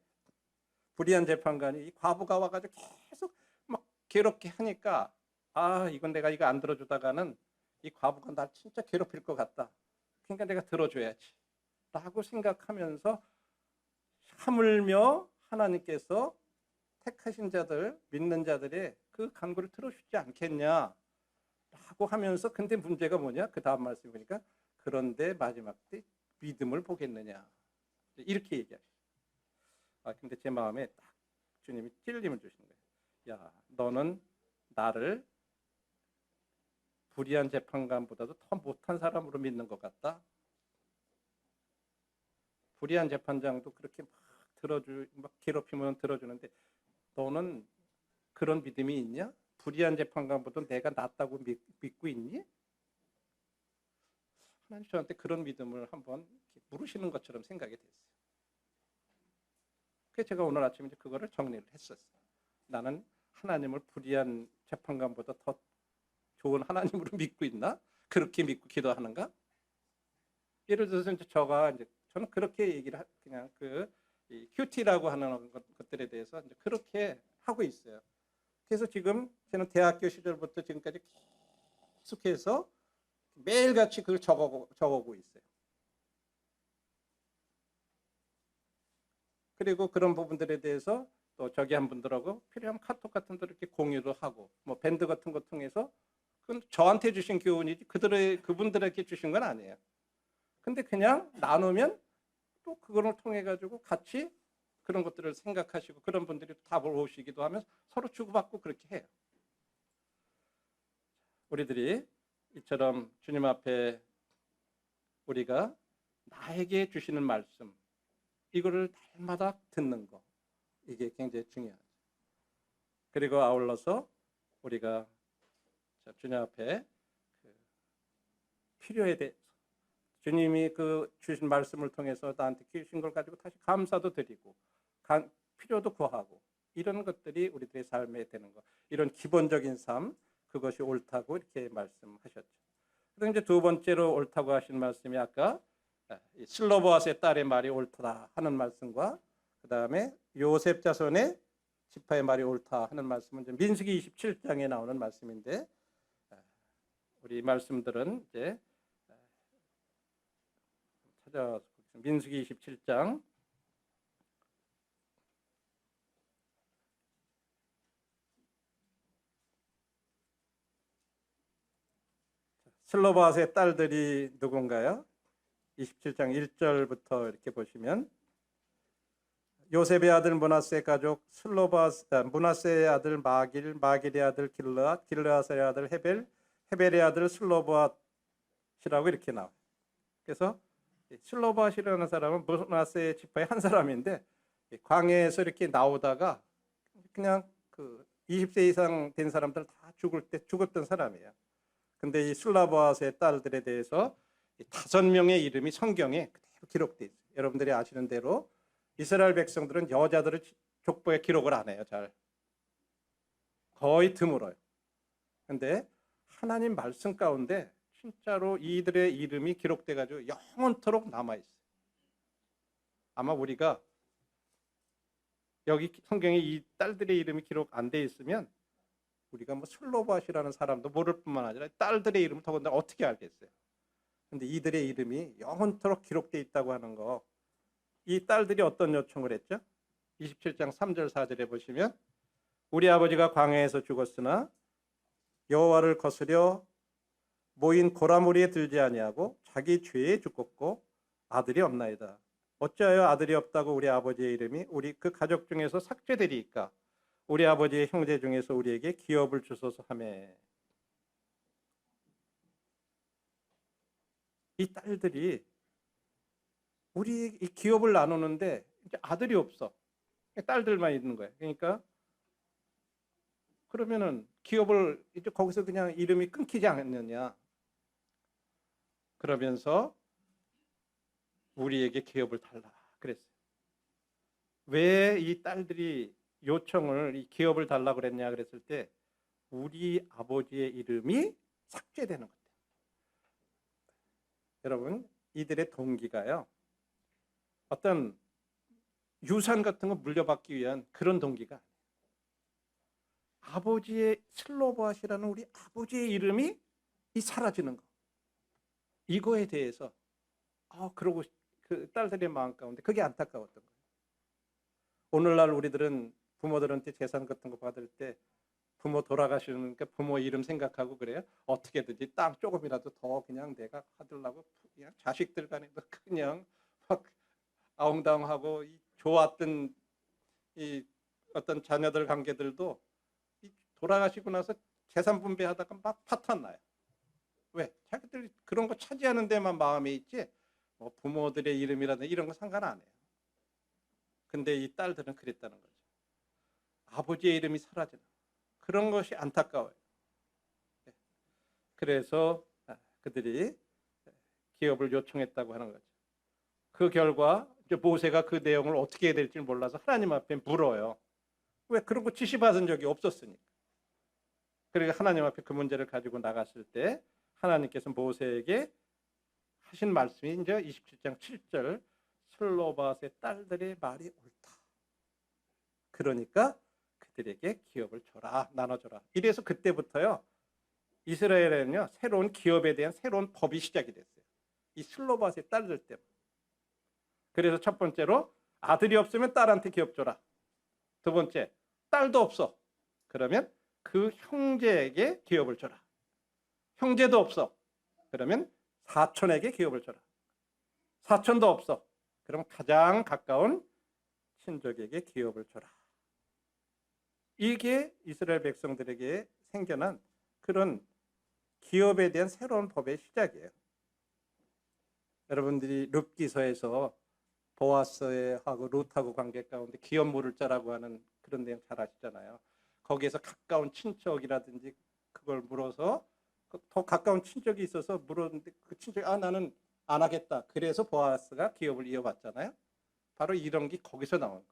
불의한 재판관이 이 과부가 와가지고 계속 막 괴롭게 하니까 이건 내가 이거 안 들어주다가는 이 과부가 날 진짜 괴롭힐 것 같다. 그러니까 내가 들어줘야지 라고 생각하면서 하물며 하나님께서 택하신 자들, 믿는 자들의 그 간구를 들어주지 않겠냐 라고 하면서 근데 문제가 뭐냐? 그 다음 말씀 보니까 그런데 마지막 때 믿음을 보겠느냐 이렇게 얘기하시죠. 근데 제 마음에 딱 주님이 찔림을 주시는 거예요. 야, 너는 나를 불의한 재판관보다도 더 못한 사람으로 믿는 것 같다. 불의한 재판장도 그렇게 막 괴롭히면 들어주는데 너는 그런 믿음이 있냐? 불의한 재판관보다 내가 낫다고 믿고 있니? 하나님 저한테 그런 믿음을 한번 물으시는 것처럼 생각이 됐어요. 그래서 제가 오늘 아침에 그거를 정리를 했었어요. 나는 하나님을 불의한 재판관보다 더 좋은 하나님으로 믿고 있나? 그렇게 믿고 기도하는가? 예를 들어서 이제 저는 그렇게 얘기를 그냥 이 큐티라고 하는 것들에 대해서 이제 그렇게 하고 있어요. 그래서 지금 저는 대학교 시절부터 지금까지 계속해서 매일같이 그걸 적어오고 있어요. 그리고 그런 부분들에 대해서 또 저기 한 분들하고 필요한 카톡 같은 데 이렇게 공유도 하고 뭐 밴드 같은 거 통해서 그건 저한테 주신 교훈이지 그분들에게 주신 건 아니에요. 근데 그냥 나누면 또 그걸 통해 가지고 같이 그런 것들을 생각하시고 그런 분들이 답을 오시기도 하면서 서로 주고받고 그렇게 해요. 우리들이 이처럼 주님 앞에 우리가 나에게 주시는 말씀 이거를 날마다 듣는 거 이게 굉장히 중요하죠. 그리고 아울러서 우리가 주님 앞에 필요에 대해서 주님이 주신 말씀을 통해서 나한테 주신 걸 가지고 다시 감사도 드리고 필요도 구하고 이런 것들이 우리들의 삶에 되는 것 이런 기본적인 삶 그것이 옳다고 이렇게 말씀하셨죠. 그리고 이제 두 번째로 옳다고 하신 말씀이 아까 슬로보아스의 딸의 말이 옳다 하는 말씀과 그 다음에 요셉 자손의 지파의 말이 옳다 하는 말씀은 이제 민수기 27장에 나오는 말씀인데 우리 말씀들은 이제 찾아서 민수기 27장 슬로바스의 딸들이 누군가요? 27장 1절부터 이렇게 보시면 요셉의 아들 므낫세 가족 므낫세의 아들 마길, 마길의 아들 길르앗, 길르앗의 아들 헤벨, 헤벨의 아들 슬로바앗이라고 이렇게 나와요. 그래서 슬로바앗이라는 사람은 므낫세의 지파의 한 사람인데 광야에서 이렇게 나오다가 그냥 그 20세 이상 된 사람들 다 죽을 때 죽었던 사람이에요. 근데 이 슬로바앗의 딸들에 대해서 5명의 이름이 성경에 그대로 기록되어 있어요. 여러분들이 아시는 대로 이스라엘 백성들은 여자들을 족보에 기록을 안 해요. 잘 거의 드물어요. 근데 하나님 말씀 가운데 진짜로 이들의 이름이 기록돼 가지고 영원토록 남아 있어요. 아마 우리가 여기 성경에 이 딸들의 이름이 기록 안 돼 있으면 우리가 뭐 슬로바앗이라는 사람도 모를 뿐만 아니라 딸들의 이름을 더군다나 어떻게 알겠어요. 근데 이들의 이름이 영원토록 기록돼 있다고 하는 거, 이 딸들이 어떤 요청을 했죠? 27장 3절 4절에 보시면 우리 아버지가 광야에서 죽었으나 여호와를 거스려 모인 고라무리에 들지 아니하고 자기 죄에 죽었고 아들이 없나이다. 어찌하여 아들이 없다고 우리 아버지의 이름이 우리 그 가족 중에서 삭제되리이까? 우리 아버지의 형제 중에서 우리에게 기업을 주소서 하매. 이 딸들이 우리 이 기업을 나누는데 이제 아들이 없어. 딸들만 있는 거예요. 그러니까 그러면은 기업을 이제 거기서 그냥 이름이 끊기지 않느냐. 그러면서 우리에게 기업을 달라 그랬어요. 왜 이 딸들이 요청을 이 기업을 달라 그랬냐 그랬을 때 우리 아버지의 이름이 삭제되는 거예요. 여러분, 이들의 동기가요, 어떤 유산 같은 거 물려받기 위한 그런 동기가 아니에요. 아버지의 슬로바앗이라는 우리 아버지의 이름이 이 사라지는 거, 이거에 대해서 그러고 그 딸들의 마음 가운데 그게 안타까웠던 거예요. 오늘날 우리들은 부모들한테 재산 같은 거 받을 때 부모 돌아가시니까 부모 이름 생각하고 그래요. 어떻게든지 땅 조금이라도 더 그냥 내가 받으려고 그냥 자식들 간에도 그냥 막 아웅다웅하고 좋았던 이 어떤 자녀들 관계들도 돌아가시고 나서 재산 분배하다가 막 파탄 나요. 왜? 자기들이 그런 거 차지하는 데만 마음에 있지 뭐 부모들의 이름이라든지 이런 거 상관 안 해요. 근데 이 딸들은 그랬다는 거죠. 아버지의 이름이 사라지는 그런 것이 안타까워요. 그래서 그들이 기업을 요청했다고 하는 거죠. 그 결과 이제 모세가 그 내용을 어떻게 해야 될지 몰라서 하나님 앞에 물어요. 왜? 그런 거 지시받은 적이 없었으니까. 그러니까 하나님 앞에 그 문제를 가지고 나갔을 때 하나님께서 모세에게 하신 말씀이 이제 27장 7절 슬로바앗의 딸들의 말이 옳다. 그러니까 그들에게 기업을 줘라, 나눠줘라. 이래서 그때부터요 이스라엘에는요 새로운 기업에 대한 새로운 법이 시작이 됐어요. 이 슬로바앗의 딸들 때문에. 그래서 첫 번째로 아들이 없으면 딸한테 기업 줘라. 두 번째, 딸도 없어. 그러면 그 형제에게 기업을 줘라. 형제도 없어. 그러면 사촌에게 기업을 줘라. 사촌도 없어. 그럼 가장 가까운 친족에게 기업을 줘라. 이게 이스라엘 백성들에게 생겨난 그런 기업에 대한 새로운 법의 시작이에요. 여러분들이 룻기서에서 보아스하고 룻하고 관계 가운데 기업 물을 자라고 하는 그런 내용 잘 아시잖아요. 거기에서 가까운 친척이라든지 그걸 물어서 더 가까운 친척이 있어서 물었는데 그 친척이 나는 안 하겠다. 그래서 보아스가 기업을 이어받잖아요. 바로 이런 게 거기서 나온 거예요.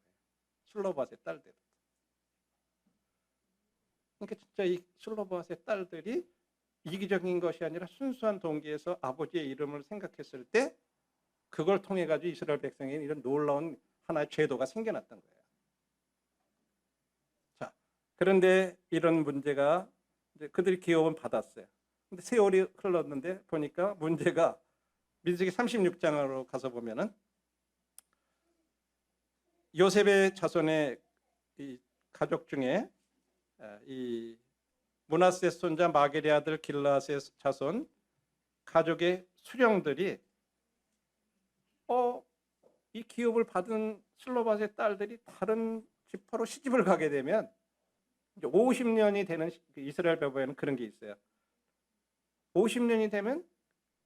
슬로바앗의 딸들. 그러니까 진짜 이 슬로바앗의 딸들이 이기적인 것이 아니라 순수한 동기에서 아버지의 이름을 생각했을 때 그걸 통해 가지고 이스라엘 백성에게 이런 놀라운 하나의 제도가 생겨났던 거예요. 자, 그런데 이런 문제가 이제 그들이 기업은 받았어요. 근데 세월이 흘렀는데 보니까 문제가 민수기 36장으로 가서 보면은 요셉의 자손의 이 가족 중에 이 므낫세 손자 마게리 아들 길라앗의 자손 가족의 수령들이 이 기업을 받은 슬로밧의 딸들이 다른 지파로 시집을 가게 되면 이제 50년이 되는 이스라엘 배후에는 그런 게 있어요. 50년이 되면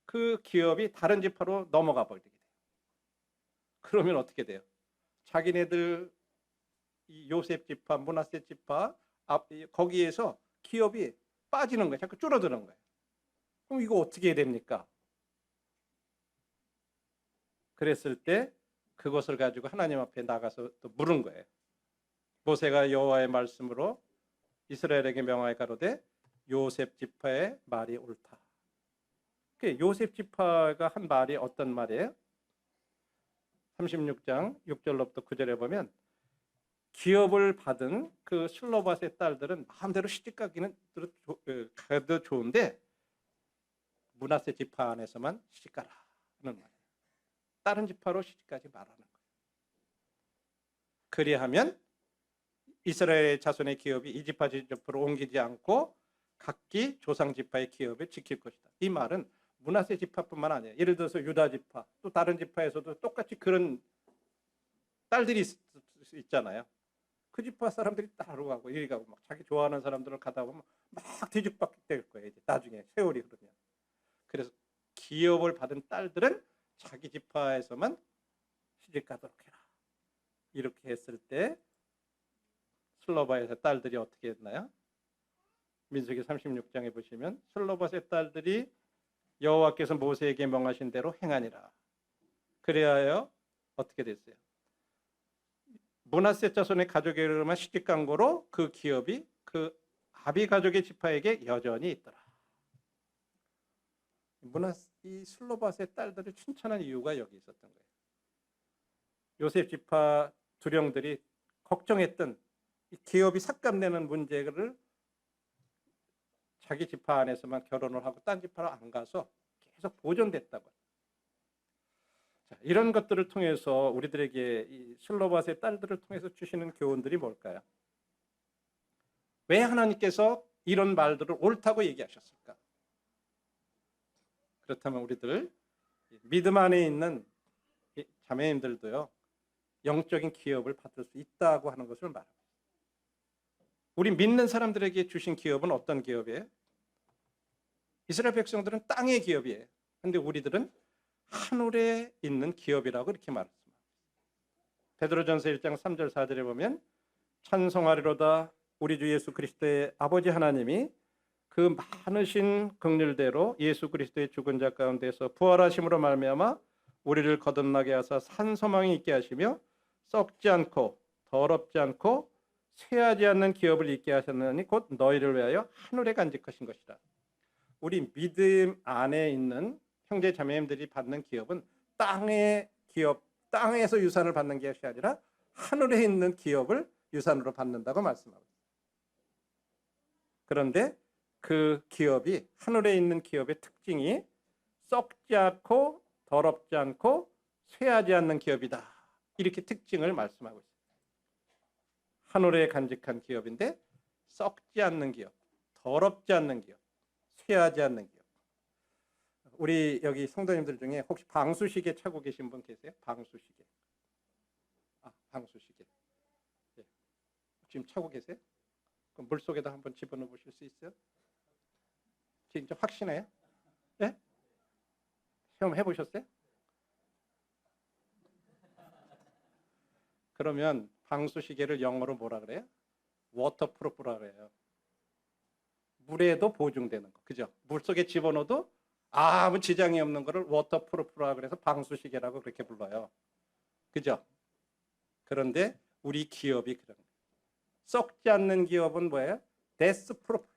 그 기업이 다른 지파로 넘어가 버리게 돼요. 그러면 어떻게 돼요? 자기네들 이 요셉 지파, 므낫세 지파 거기에서 기업이 빠지는 거예요. 자꾸 줄어드는 거예요. 그럼 이거 어떻게 해야 됩니까? 그랬을 때 그것을 가지고 하나님 앞에 나가서 또 물은 거예요. 모세가 여호와의 말씀으로 이스라엘에게 명하여 가로되 요셉 지파의 말이 옳다. 요셉 지파가 한 말이 어떤 말이에요? 36장 6절로부터 9절에 보면 기업을 받은 그 슬로밧의 딸들은 마음대로 시집가기는 가도 좋은데 므낫세 지파 안에서만 시집가라 하는 말이에요. 다른 지파로 시집가지 말라는 거예요. 그리하면 이스라엘 자손의 기업이 이 지파 저 지파로 옮기지 않고 각기 조상 지파의 기업을 지킬 것이다. 이 말은 므낫세 지파뿐만 아니에요. 예를 들어서 유다 지파 또 다른 지파에서도 똑같이 그런 딸들이 있잖아요. 그 지파 사람들이 따로 가고 이리 가고 막 자기 좋아하는 사람들을 가다 보면 막 뒤죽박죽 될 거예요. 이제 나중에 세월이 흐르면. 그래서 기업을 받은 딸들은 자기 지파에서만 시집 가도록 해라. 이렇게 했을 때 슬로밧의 딸들이 어떻게 했나요? 민수기 36장에 보시면 슬로밧의 딸들이 여호와께서 모세에게 명하신 대로 행하니라. 그래야 어떻게 됐어요? 므낫세 자손의 가족에게만 시집간 거로 그 기업이 그 아비 가족의 지파에게 여전히 있더라. 이 슬로밧의 딸들을 칭찬한 이유가 여기 있었던 거예요. 요셉 지파 두령들이 걱정했던 이 기업이 삭감되는 문제를 자기 지파 안에서만 결혼을 하고 딴 지파로 안 가서 계속 보존됐다고. 자, 이런 것들을 통해서 우리들에게 이 슬로밧의 딸들을 통해서 주시는 교훈들이 뭘까요? 왜 하나님께서 이런 말들을 옳다고 얘기하셨을까? 그렇다면 우리들 믿음 안에 있는 자매님들도요 영적인 기업을 받을 수 있다고 하는 것을 말합니다. 우리 믿는 사람들에게 주신 기업은 어떤 기업이에요? 이스라엘 백성들은 땅의 기업이에요. 그런데 우리들은 하늘에 있는 기업이라고 이렇게 말했습니다. 베드로전서 1장 3절 4절에 보면 찬송하리로다 우리 주 예수 그리스도의 아버지 하나님이 그 많으신 긍휼대로 예수 그리스도의 죽은 자 가운데서 부활하심으로 말미암아 우리를 거듭나게 하사 산 소망이 있게 하시며 썩지 않고 더럽지 않고 쇠하지 않는 기업을 있게 하셨느니 곧 너희를 위하여 하늘에 간직하신 것이라. 우리 믿음 안에 있는 형제 자매님들이 받는 기업은 땅의 기업, 땅에서 유산을 받는 것이 아니라 하늘에 있는 기업을 유산으로 받는다고 말씀합니다. 그런데 그 기업이 하늘에 있는 기업의 특징이 썩지 않고 더럽지 않고 쇠하지 않는 기업이다. 이렇게 특징을 말씀하고 있습니다. 하늘에 간직한 기업인데 썩지 않는 기업, 더럽지 않는 기업, 쇠하지 않는 기업. 우리 여기 성도님들 중에 혹시 방수시계 차고 계신 분 계세요? 방수시계. 방수시계. 네. 지금 차고 계세요? 그럼 물속에다 한번 집어넣어 보실 수 있어요? 진짜 확신해요? 네? 시험 해보셨어요? 그러면 방수시계를 영어로 뭐라 그래요? 워터프루프라 그래요. 물에도 보증되는 거. 그죠? 물속에 집어넣어도 아무 지장이 없는 거를 워터프루프라 그래서 방수시계라고 그렇게 불러요. 그죠? 그런데 우리 기업이 그런 거예요. 썩지 않는 기업은 뭐예요? 데스프루프.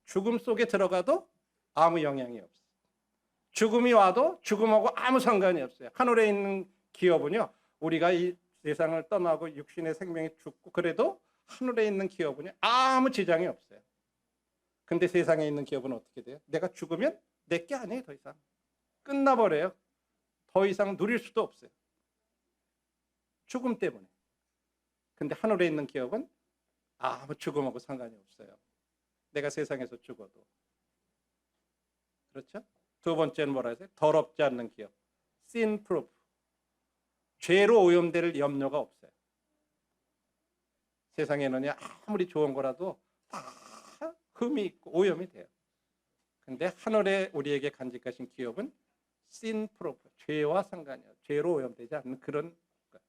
죽음 속에 들어가도 아무 영향이 없어요. 죽음이 와도 죽음하고 아무 상관이 없어요. 하늘에 있는 기업은요. 우리가 이 세상을 떠나고 육신의 생명이 죽고 그래도 하늘에 있는 기업은요. 아무 지장이 없어요. 근데 세상에 있는 기업은 어떻게 돼요? 내가 죽으면 내 게 아니에요. 더 이상. 끝나버려요. 더 이상 누릴 수도 없어요. 죽음 때문에. 근데 하늘에 있는 기업은 아무 죽음하고 상관이 없어요. 내가 세상에서 죽어도. 그렇죠? 두 번째는 뭐라 해서 더럽지 않는 기업. sin proof. 죄로 오염될 염려가 없어요. 세상에는 아무리 좋은 거라도 다 흠이 있고 오염이 돼요. 근데 하늘에 우리에게 간직하신 기업은 sin proof. 죄와 상관이에요. 죄로 오염되지 않는 그런 거예요.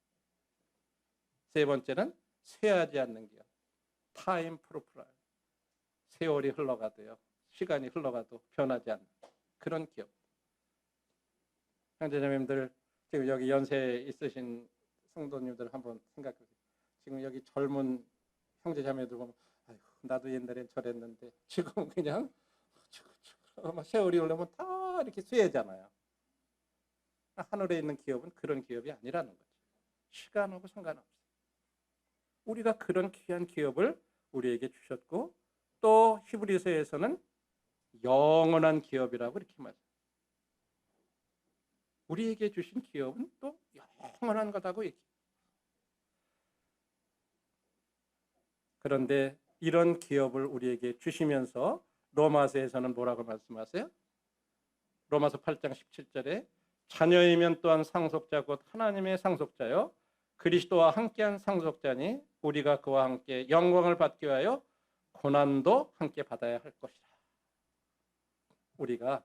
세 번째는 쇠하지 않는 기업. time proof. 세월이 흘러가도요. 시간이 흘러가도 변하지 않는 그런 기업. 형제자매님들, 지금 여기 연세 있으신 성도님들 한번 생각해 보세요. 지금 여기 젊은 형제자매들 보면 아이고, 나도 옛날엔 저랬는데 지금 그냥 세월이 흘러면 다 이렇게 쇠해잖아요. 하늘에 있는 기업은 그런 기업이 아니라는 거죠. 시간하고 상관없어요. 우리가 그런 귀한 기업을 우리에게 주셨고 또 히브리서에서는 영원한 기업이라고 이렇게 말해요. 우리에게 주신 기업은 또 영원한 거다고 얘기해요. 그런데 이런 기업을 우리에게 주시면서 로마서에서는 뭐라고 말씀하세요? 로마서 8장 17절에 자녀이면 또한 상속자 곧 하나님의 상속자요 그리스도와 함께한 상속자니 우리가 그와 함께 영광을 받기 위하여 고난도 함께 받아야 할 것이라. 우리가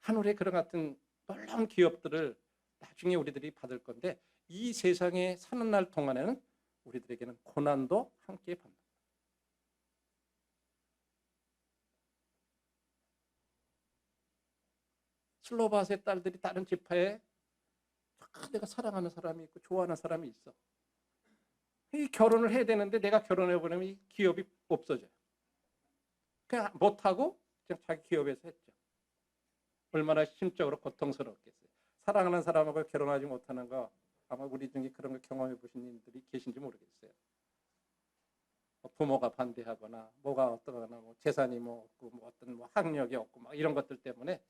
하늘의 그런 같은 놀라운 기업들을 나중에 우리들이 받을 건데 이 세상에 사는 날 동안에는 우리들에게는 고난도 함께 받는다. 슬로바스의 딸들이 다른 지파에 내가 사랑하는 사람이 있고 좋아하는 사람이 있어. 이 결혼을 해야 되는데 내가 결혼해버리면 이 기업이 없어져요. 그냥 못하고 그냥 자기 기업에서 했죠. 얼마나 심적으로 고통스럽겠어요. 사랑하는 사람하고 결혼하지 못하는 거 아마 우리 중에 그런 걸 경험해 보신 분들이 계신지 모르겠어요. 부모가 반대하거나 뭐가 어떠거나 뭐 재산이 뭐 없고 뭐 어떤 뭐 학력이 없고 막 이런 것들 때문에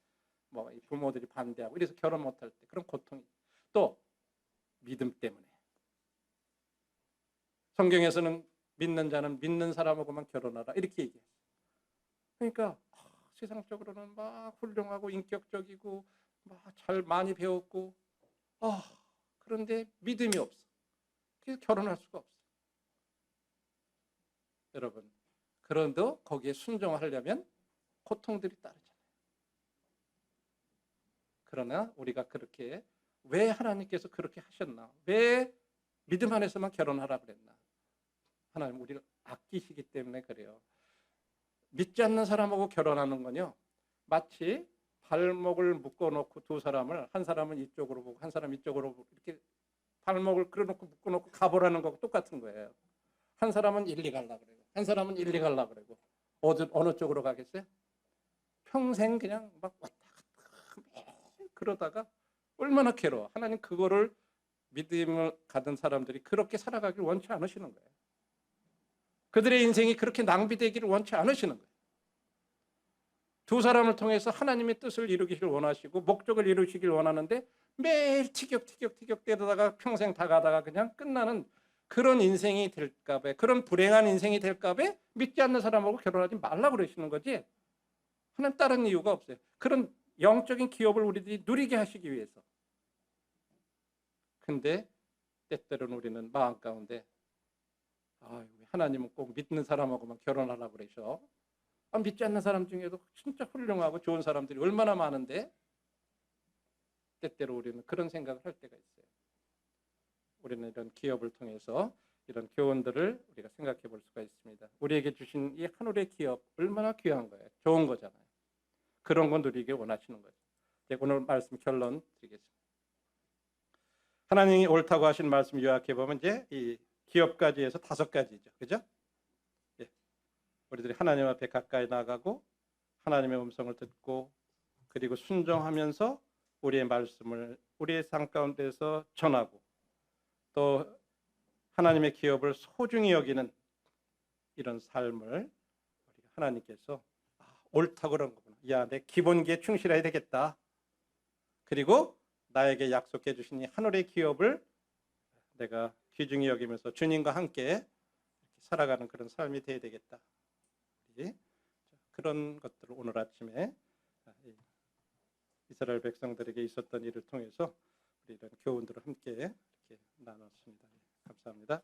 뭐 부모들이 반대하고 이래서 결혼 못할 때 그런 고통이 또 믿음 때문에 성경에서는 믿는 자는 믿는 사람하고만 결혼하라 이렇게 얘기해요. 그러니까 세상적으로는 막 훌륭하고 인격적이고 막 잘 많이 배웠고 그런데 믿음이 없어. 그래서 결혼할 수가 없어. 여러분, 그런데 거기에 순종하려면 고통들이 따르잖아요. 그러나 우리가 그렇게 왜 하나님께서 그렇게 하셨나? 왜 믿음 안에서만 결혼하라 그랬나? 하나님 우리를 아끼시기 때문에 그래요. 믿지 않는 사람하고 결혼하는 건요. 마치 발목을 묶어놓고 두 사람을 한 사람은 이쪽으로 보고 한 사람 이쪽으로 보고 이렇게 발목을 끌어놓고 묶어놓고 가보라는 거하고 똑같은 거예요. 한 사람은 일리 가려고 그래요. 한 사람은 일리 가려고 그러고 어느 쪽으로 가겠어요? 평생 그냥 막 왔다 갔다 그러다가 얼마나 괴로워. 하나님 그거를 믿음을 가진 사람들이 그렇게 살아가길 원치 않으시는 거예요. 그들의 인생이 그렇게 낭비되기를 원치 않으시는 거예요. 두 사람을 통해서 하나님의 뜻을 이루기를 원하시고 목적을 이루시길 원하는데 매일 티격태격 때다가 평생 다 가다가 그냥 끝나는 그런 인생이 될까 봐, 그런 불행한 인생이 될까 봐 믿지 않는 사람하고 결혼하지 말라고 그러시는 거지. 하나님 다른 이유가 없어요. 그런 영적인 기업을 우리들이 누리게 하시기 위해서. 근데 때때로는 우리는 마음 가운데 하나님은 꼭 믿는 사람하고만 결혼하라고 그러셔. 믿지 않는 사람 중에도 진짜 훌륭하고 좋은 사람들이 얼마나 많은데 때때로 우리는 그런 생각을 할 때가 있어요. 우리는 이런 기업을 통해서 이런 교훈들을 우리가 생각해 볼 수가 있습니다. 우리에게 주신 이 하늘의 기업 얼마나 귀한 거예요. 좋은 거잖아요. 그런 거 누리길 원하시는 거죠. 오늘 말씀 결론 드리겠습니다. 하나님이 옳다고 하신 말씀 요약해 보면 이제 이 기업까지 해서 5가지죠. 그죠? 예. 우리들이 하나님 앞에 가까이 나가고 하나님의 음성을 듣고 그리고 순종하면서 우리의 말씀을 우리의 삶 가운데서 전하고 또 하나님의 기업을 소중히 여기는 이런 삶을 우리가 하나님께서 옳다고 그런 거구나. 이 안에 기본기에 충실해야 되겠다. 그리고 나에게 약속해 주신 이 하늘의 기업을 내가 귀중히 여기면서 주님과 함께 살아가는 그런 삶이 되어야 되겠다. 그런 것들을 오늘 아침에 이스라엘 백성들에게 있었던 일을 통해서 우리 이런 교훈들을 함께 이렇게 나눴습니다. 감사합니다.